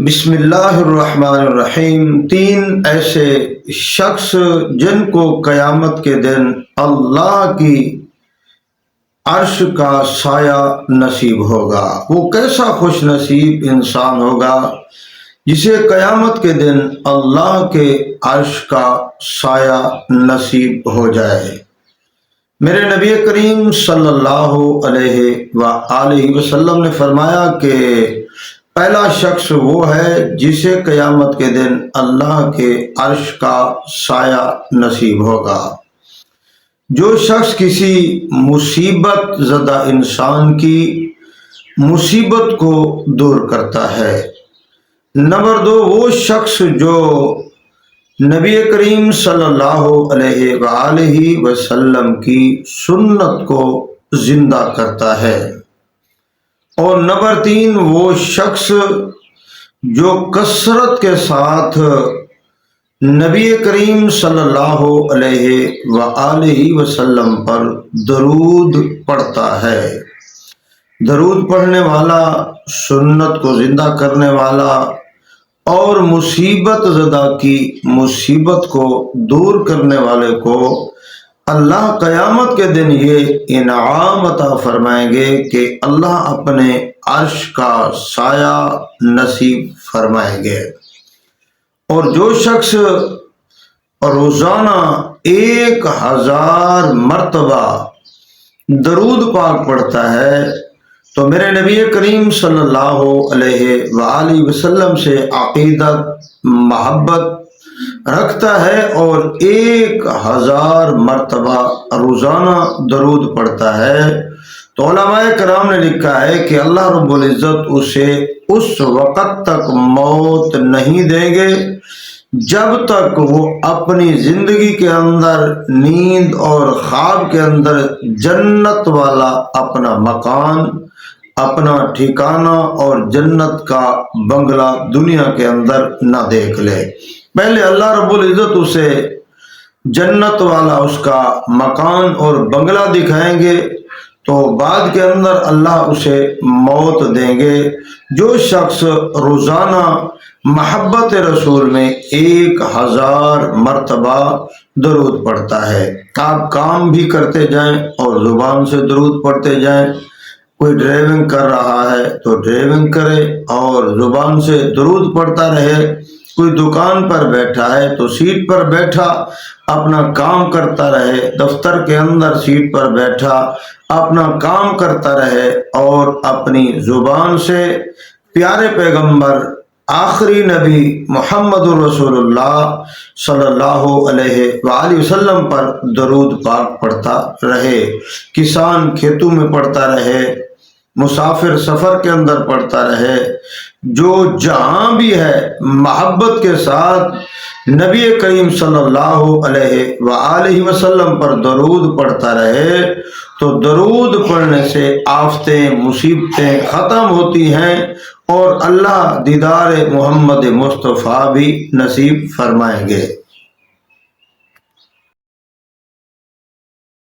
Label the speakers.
Speaker 1: بسم اللہ الرحمن الرحیم۔ تین ایسے شخص جن کو قیامت کے دن اللہ کی عرش کا سایہ نصیب ہوگا۔ وہ کیسا خوش نصیب انسان ہوگا جسے قیامت کے دن اللہ کے عرش کا سایہ نصیب ہو جائے۔ میرے نبی کریم صلی اللہ علیہ وآلہ وسلم نے فرمایا کہ پہلا شخص وہ ہے جسے قیامت کے دن اللہ کے عرش کا سایہ نصیب ہوگا۔ جو شخص کسی مصیبت زدہ انسان کی مصیبت کو دور کرتا ہے۔ نمبر دو، وہ شخص جو نبی کریم صلی اللہ علیہ وآلہ وسلم کی سنت کو زندہ کرتا ہے۔ اور نمبر تین، وہ شخص جو کثرت کے ساتھ نبی کریم صلی اللہ علیہ وآلہ وسلم پر درود پڑھتا ہے۔ درود پڑھنے والا، سنت کو زندہ کرنے والا اور مصیبت زدہ کی مصیبت کو دور کرنے والے کو اللہ قیامت کے دن یہ انعام عطا فرمائیں گے کہ اللہ اپنے عرش کا سایہ نصیب فرمائیں گے۔ اور جو شخص روزانہ 1000 مرتبہ درود پاک پڑھتا ہے تو میرے نبی کریم صلی اللہ علیہ وآلہ وسلم سے عقیدت محبت رکھتا ہے اور 1000 مرتبہ روزانہ درود پڑھتا ہے تو علماء کرام نے لکھا ہے کہ اللہ رب العزت اسے اس وقت تک موت نہیں دیں گے جب تک وہ اپنی زندگی کے اندر نیند اور خواب کے اندر جنت والا اپنا مکان، اپنا ٹھکانہ اور جنت کا بنگلہ دنیا کے اندر نہ دیکھ لے۔ پہلے اللہ رب العزت اسے جنت والا اس کا مکان اور بنگلہ دکھائیں گے تو بعد کے اندر اللہ اسے موت دیں گے۔ جو شخص روزانہ محبت رسول میں 1000 مرتبہ درود پڑھتا ہے، آپ کام بھی کرتے جائیں اور زبان سے درود پڑھتے جائیں۔ کوئی ڈرائیونگ کر رہا ہے تو ڈرائیونگ کرے اور زبان سے درود پڑھتا رہے۔ کوئی دکان پر بیٹھا ہے تو سیٹ پر بیٹھا اپنا کام کرتا رہے، دفتر کے اندر سیٹ پر بیٹھا اپنا کام کرتا رہے اور اپنی زبان سے پیارے پیغمبر آخری نبی محمد رسول اللہ صلی اللہ علیہ وآلہ وسلم پر درود پاک پڑھتا رہے۔ کسان کھیتوں میں پڑھتا رہے، مسافر سفر کے اندر پڑھتا رہے، جو جہاں بھی ہے محبت کے ساتھ نبی کریم صلی اللہ علیہ وآلہ وسلم پر درود پڑھتا رہے تو درود پڑھنے سے آفتیں مصیبتیں ختم ہوتی ہیں اور اللہ دیدار محمد مصطفیٰ بھی نصیب فرمائیں گے۔